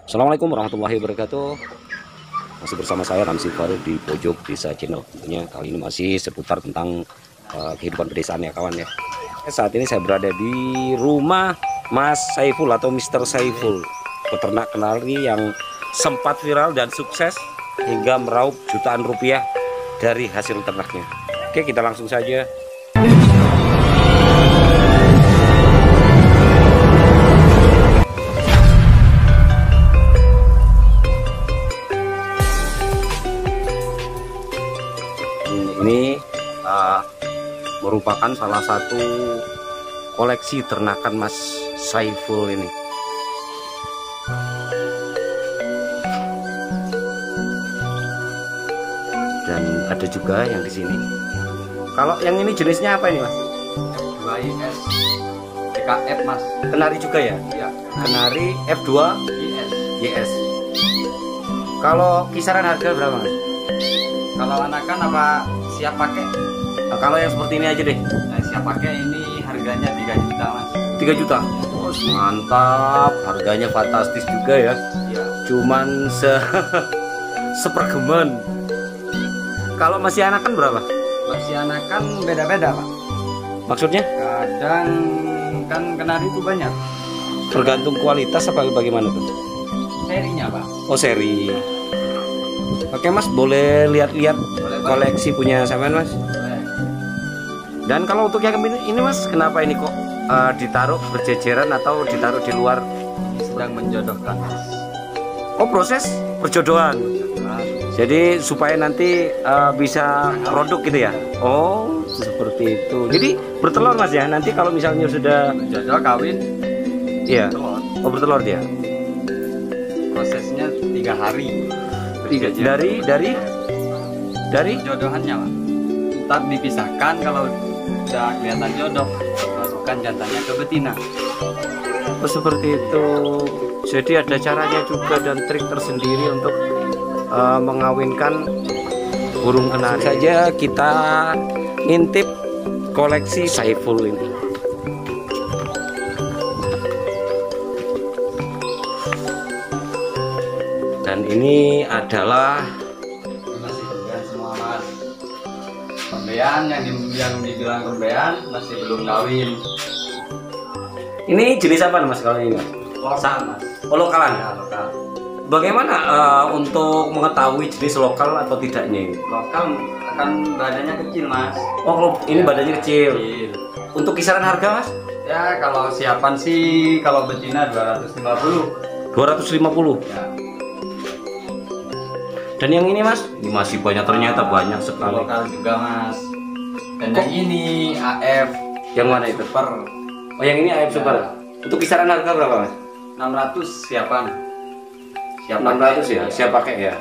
Assalamualaikum warahmatullahi wabarakatuh. Masih bersama saya Ramzi Farid di Pojok Desa Channel. Tentunya kali ini masih seputar tentang kehidupan pedesaan ya kawan ya. Saat ini saya berada di rumah Mas Saiful atau Mr. Saiful, peternak kenari yang sempat viral dan sukses hingga meraup jutaan rupiah dari hasil ternaknya. Oke, kita langsung saja. Ini merupakan salah satu koleksi ternakan Mas Saiful ini. Dan ada juga yang di sini. Kalau yang ini jenisnya apa ini Mas? F2IS PKF Mas. Kenari juga ya? Iya. Kenari F2IS. Kalau kisaran harga berapa Mas? Kalau anakan apa siap pakai? Nah, kalau yang seperti ini aja deh. Nah, siap pakai ini harganya 3 juta Mas. 3 juta. Oh, mantap. Harganya fantastis juga ya. Iya. Cuman sepergemen. Kalau masih anakan berapa? Masih anakan beda-beda Pak. Maksudnya? Kadang kan kenari itu banyak. Tergantung kualitas apa bagaimana tuh? Serinya Pak. Oh, seri. Oke Mas, boleh lihat-lihat koleksi punya sampean Mas? Boleh. Dan kalau untuk yang ini Mas, kenapa ini kok ditaruh berjejeran atau ditaruh di luar? Ini sedang menjodohkan Mas. Oh, proses perjodohan. Jadi supaya nanti bisa produk gitu ya? Oh, seperti itu. Jadi bertelur Mas ya? Nanti kalau misalnya sudah Jodoh kawin, iya. telur. Oh, bertelur dia. Prosesnya 3 hari. Dari Jodohannya Pak. Ntar dipisahkan kalau udah kelihatan jodoh, masukkan jantannya ke betina. oh, seperti itu. Jadi ada caranya juga dan trik tersendiri untuk mengawinkan burung kenari. Saja kita ngintip koleksi Saiful ini. Dan ini adalah Masih kembean semua Mas. Kembean yang dibilang kembean masih belum kawin. ini jenis apa Mas kalau ini? Lokal Mas. Oh, lokalan. Ya, lokal. Bagaimana untuk mengetahui jenis lokal atau tidaknya ini? Lokal akan badannya kecil Mas. Oh, kalau ini badannya kecil. Kecil. Untuk kisaran harga Mas? Ya kalau siapan sih kalau betina 250. 250. Ya. Dan yang ini Mas? Ini masih banyak, ternyata banyak sekali. Lokal juga Mas. Dan yang ini AF. Yang mana itu? Super. Oh, yang ini AF Super. Ya. Untuk kisaran harga berapa Mas? 600 siapan. Siap 600 pakai. ya, siap pakai ya.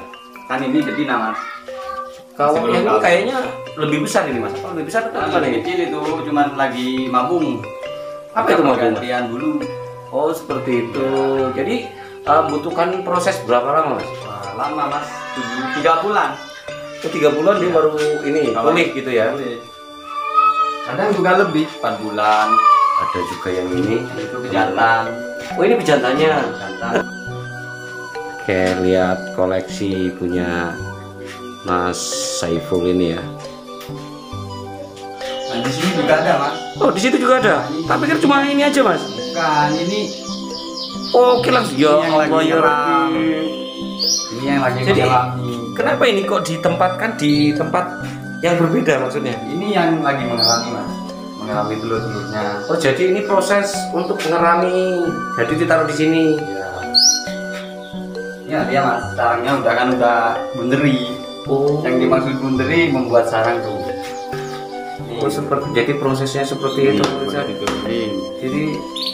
Kan ini betina Mas. Kalau Sebelum yang ini kawin. kayaknya lebih besar ini Mas. Apa lebih besar atau Nah, gimana ini? kecil itu cuman lagi mabung. Apa itu mabung? Gantian dulu. Oh, seperti itu. Jadi butuhkan proses berapa lama Mas? Wah, lama Mas. 3 bulan. Ke 3 bulan dia baru ini Kalau- pulih gitu ya. Boleh. Kadang juga lebih 4 bulan. Ada juga yang ini. Itu pejantan. Oh, ini pejantannya. Pejantan. Oke, lihat koleksi punya Mas Saiful ini ya. Nah, di sini juga ada Mas. Oh, di situ juga ada. Tapi kan cuma ini aja Mas. Bukan, ini Oh, oke langsung ya Ini yang lagi Allah ya nyeram. Rabbi. ini yang lagi Jadi mengalami. kenapa ini kok ditempatkan di tempat yang berbeda maksudnya? Ini yang lagi mengalami Mas. Mengalami telur-telurnya. Oh, jadi ini proses untuk ngerami. Jadi ditaruh di sini. Ya, dia Mas. Sarangnya udah bunderi. Oh, Yang dimaksud bunderi membuat sarang tuh. oh, seperti jadi prosesnya seperti itu. Udah diturunin. Jadi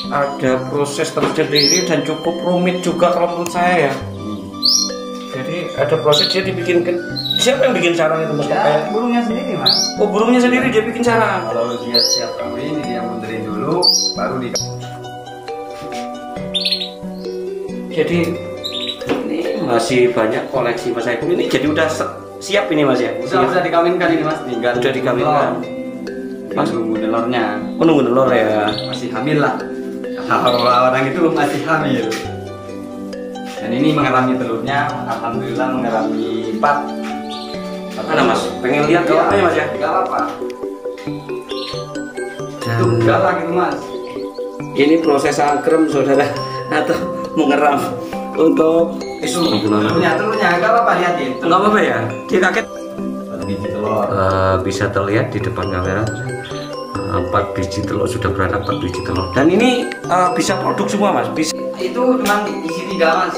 ada proses tersendiri dan cukup rumit juga kalau menurut saya ya. Jadi ada proses dia dibikinkan. Siapa yang bikin sarang itu Mas? Ya, burungnya sendiri Mas. Oh, burungnya sendiri dia bikin sarang. Kalau dia siap kawin, dia bunderin dulu, baru di. Jadi ini masih banyak koleksi Mas Saiful ini. Jadi udah siap ini Mas ya? Udah dikawinkan ini Mas, tinggal Udah dikawinkan. Mas nunggu telurnya. Oh, nunggu telur ya. Masih hamil lah. Kalau orang itu masih hamil. Dan ini mengerami telurnya, alhamdulillah mengerami 4. Mana mas? Pengen lihat Gak apa ya mas ya? Gak apa. Itu galak itu mas. Ini proses angkrem saudara atau mengeram untuk Itu telurnya gak apa lihatin. nggak apa-apa ya? Dia kaget. Biji telur. Bisa terlihat di depan kamera 4 biji telur sudah beranak 4 biji telur. Dan ini bisa produk semua mas? Bisa. Itu cuma isi 3 mas.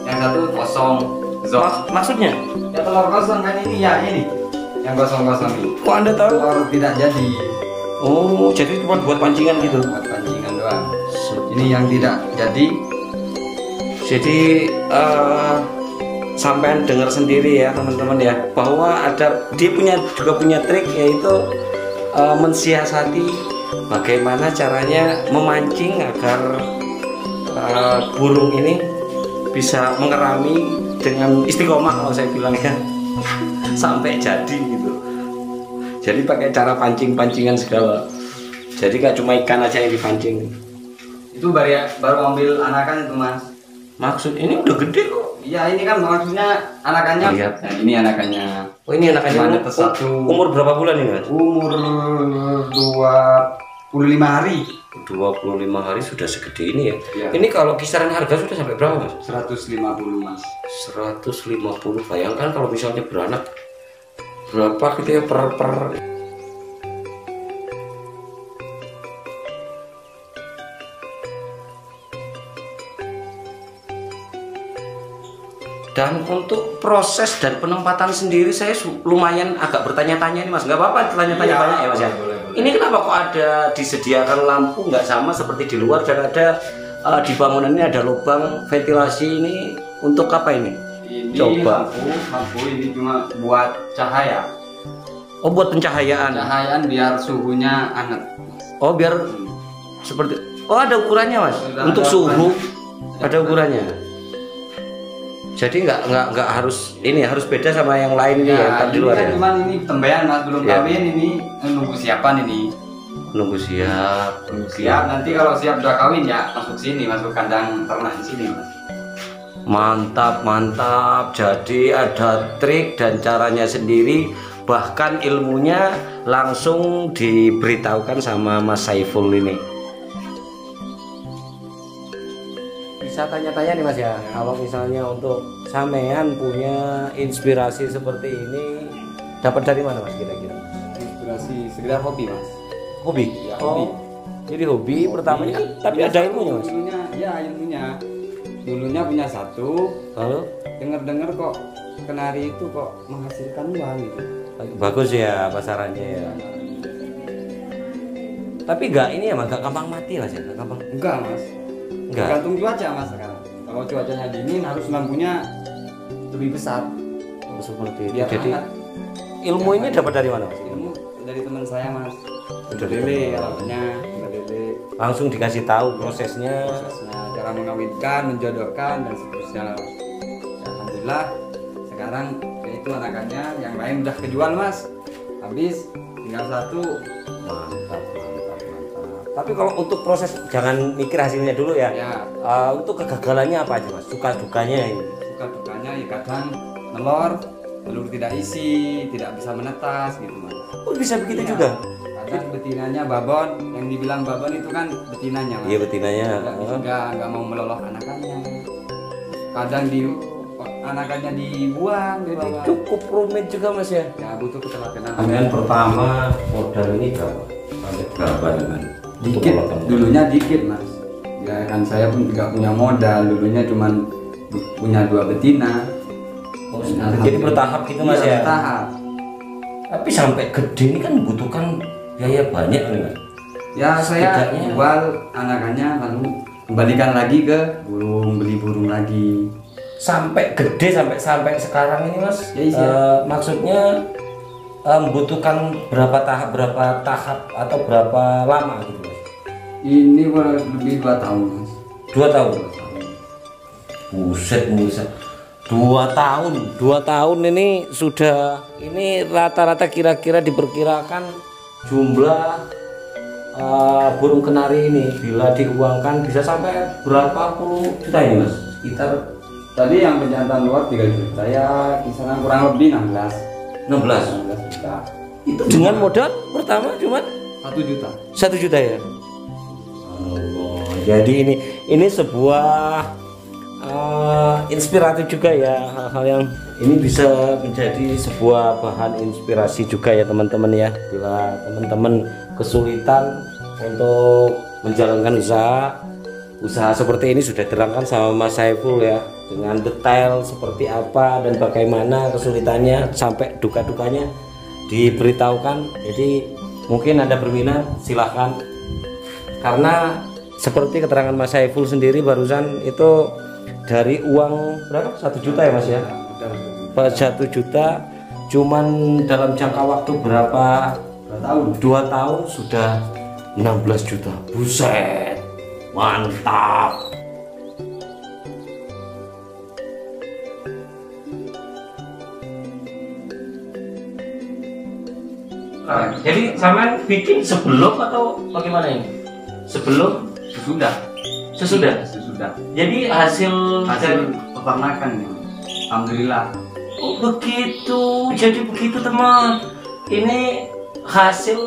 Yang satu kosong. Maksudnya? Ya telur kosong kan ini ya ini. Yang kosong-kosong ini. Kok anda tahu? Telur tidak jadi. Oh, jadi cuma buat pancingan gitu? Buat pancingan doang. Ini yang tidak jadi. Jadi sampean dengar sendiri ya teman-teman ya, bahwa dia juga punya trik, yaitu mensiasati bagaimana caranya memancing agar burung ini bisa mengerami dengan istiqomah kalau saya bilang ya, sampai jadi gitu. Jadi pakai cara pancing-pancingan segala. Jadi gak cuma ikan aja yang dipancing. Itu baru ambil anakan itu mas. Maksud ini udah gede kok. Iya ini kan maksudnya anakannya. Lihat. Nah, ini anakannya. Oh ini anakannya umur berapa bulan ini mas? Umur 25 hari. 25 hari sudah segede ini ya. Iya. Ini kalau kisaran harga sudah sampai berapa mas? 150 mas. 150. Bayangkan kalau misalnya beranak berapa gitu ya per Dan untuk proses dan penempatan sendiri saya lumayan agak bertanya-tanya nih mas. Nggak apa-apa tanya-tanya banyak ya mas ya. Boleh. Ini kenapa kok ada disediakan lampu nggak sama seperti di luar, dan ada di bangunan ini ada lubang ventilasi, ini untuk apa ini? Ini Coba. lampu ini cuma buat cahaya. Oh buat pencahayaan. Cahayaan biar suhunya hangat. Oh biar seperti. Oh ada ukurannya mas. Sudah Untuk ada suhu ukurannya. ada ukurannya. Jadi nggak harus ini, harus beda sama yang lain ini ya, di luar kan ya. cuman ini tembean mas, belum Ya. kawin, ini nunggu siapan ini. Nunggu siap. Nunggu siap, nanti kalau siap udah kawin ya masuk sini, masuk kandang ternak di sini mas. Mantap. Jadi ada trik dan caranya sendiri, bahkan ilmunya langsung diberitahukan sama Mas Saiful ini. Bisa tanya-tanya nih mas ya, kalau misalnya untuk sampean punya inspirasi seperti ini, dapat dari mana mas kira-kira? Inspirasi sekedar hobi mas. Hobi? Ya, Oh, hobi. jadi hobi pertamanya kan, tapi ada ilmunya mas. Dulunya, ya ilmunya. Dulunya punya satu, Lalu dengar-dengar kok kenari itu kok menghasilkan uang gitu. bagus ya pasarannya ya. Tapi enggak ini ya mas, enggak gampang mati mas ya, enggak gampang. Enggak mas. Enggak. Tergantung cuaca mas sekarang. Kalau cuacanya dingin harus lampunya lebih besar. Oh, seperti itu. Biar Jadi hangat. ilmu ini dapat dari mana mas? Ilmu dari teman saya mas. Udah Lele alatnya, lele. Langsung dikasih tahu prosesnya. Prosesnya, cara mengawinkan, menjodohkan dan seterusnya. Ya, alhamdulillah sekarang yaitu anakannya yang lain udah kejual mas. Habis tinggal satu. Mantap. Tapi kalau untuk proses jangan mikir hasilnya dulu ya. Ya Untuk kegagalannya apa aja mas? Suka dukanya ini. suka dukanya ya kadang telur tidak isi, tidak bisa menetas gitu mas. Oh bisa begitu Iya. juga? Kadang betinanya babon, yang dibilang babon itu kan betinanya mas. Iya betinanya. Nggak mau meloloh anakannya. Kadang anakannya dibuang di Jadi bawah. cukup rumit juga mas ya. Ya butuh ketelatenan. Kemudian pertama modal ini berapa? Sampai berapa dengan Dikit, dulunya dikit mas. Ya kan saya pun juga punya modal, dulunya cuman punya 2 betina. Oh, jadi bertahap gitu mas Iya, ya. bertahap. Tapi sampai gede ini kan membutuhkan biaya banyak nih mas. Ya saya Setidaknya- jual anakannya lalu kembalikan lagi ke burung, beli burung lagi. Sampai gede sampai sekarang ini mas. Ya, iya. Maksudnya membutuhkan berapa tahap atau berapa lama gitu mas? Ini kurang lebih 2 tahun mas. 2 tahun. Buset. 2 tahun ini sudah, ini rata-rata kira-kira diperkirakan jumlah burung kenari ini bila diuangkan bisa sampai berapa puluh juta ini mas? Sekitar Tadi yang pejantan luar 3 juta ya, kisaran kurang lebih 16 juta. Itu dengan modal pertama cuma 1 juta. 1 juta ya. Oh, jadi ini sebuah inspiratif juga ya, hal-hal yang ini bisa menjadi sebuah bahan inspirasi juga ya teman-teman ya. Bila teman-teman kesulitan untuk menjalankan usaha seperti ini sudah diterangkan sama Mas Saiful ya, dengan detail seperti apa dan bagaimana kesulitannya sampai duka-dukanya diberitahukan. Jadi mungkin ada berminat silahkan, karena seperti keterangan Mas Saiful sendiri barusan itu dari uang berapa? 1 juta ya Mas ya? 1 juta cuman dalam jangka waktu berapa? 2 tahun sudah 16 juta. Buset, mantap. Jadi sampean bikin sebelum atau bagaimana ini? Sebelum? Sesudah. Jadi hasil peternakan ya. Alhamdulillah. Oh begitu, jadi begitu teman. Ini hasil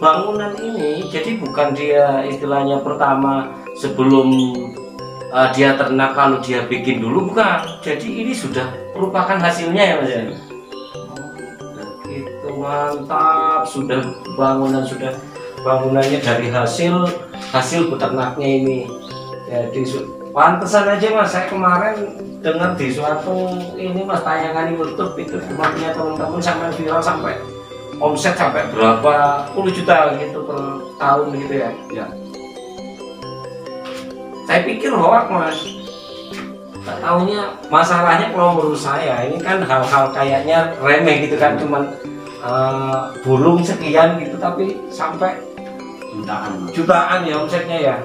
bangunan ini, jadi bukan dia istilahnya pertama sebelum dia ternak lalu dia bikin dulu, bukan. Jadi ini sudah merupakan hasilnya ya Mas ya. Itu mantap, sudah bangunannya dari hasil peternaknya ini. Jadi pantesan aja Mas, saya kemarin dengar di suatu ini Mas tayangan YouTube itu rumahnya teman-teman sampai viral, sampai omset sampai berapa puluh juta gitu per tahun gitu ya. Ya. Saya pikir hoax Mas. Tak tahunya masalahnya kalau menurut saya ini kan hal-hal kayaknya remeh gitu kan, cuman burung sekian gitu tapi sampai jutaan ya omsetnya ya.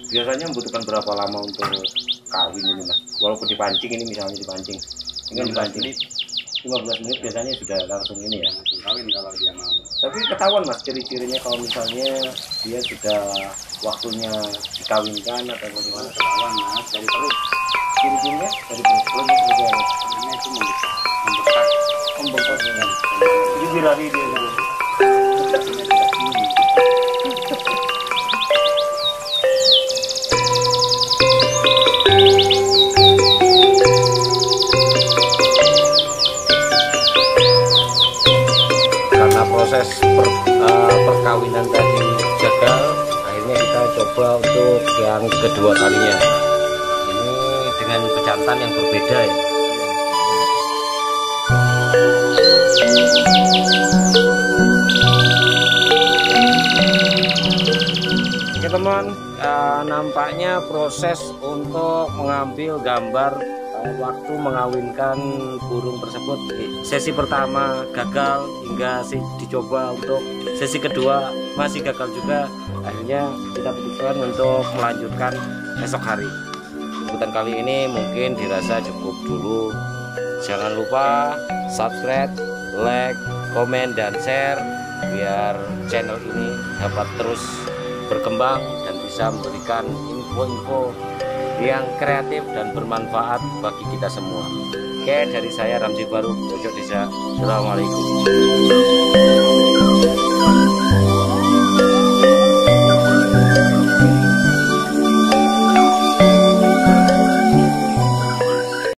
Biasanya membutuhkan berapa lama untuk kawin ini Mas? Walaupun dipancing, ini misalnya dipancing, ini kan dipancing 15 menit biasanya sudah langsung ini ya Kawin kalau dia mau. Tapi ketahuan Mas ciri-cirinya kalau misalnya dia sudah waktunya dikawinkan atau bagaimana? Ketahuan Mas dari perut. Ciri-cirinya dari perutnya seperti apa? Perutnya itu membesar. Membengkak dengan itu birahi dia dulu. Proses perkawinan tadi gagal, akhirnya kita coba untuk yang kedua kalinya. Ini dengan pejantan yang berbeda ya. Oke teman, nampaknya proses untuk mengambil gambar waktu mengawinkan burung tersebut sesi pertama gagal, hingga dicoba untuk sesi kedua masih gagal juga. Akhirnya kita putuskan untuk melanjutkan esok hari. Liputan kali ini mungkin dirasa cukup dulu. Jangan lupa subscribe, like, komen, dan share biar channel ini dapat terus berkembang dan bisa memberikan info-info yang kreatif dan bermanfaat bagi kita semua. Oke, dari saya Ramzi Baru, Pojok Desa. Assalamualaikum.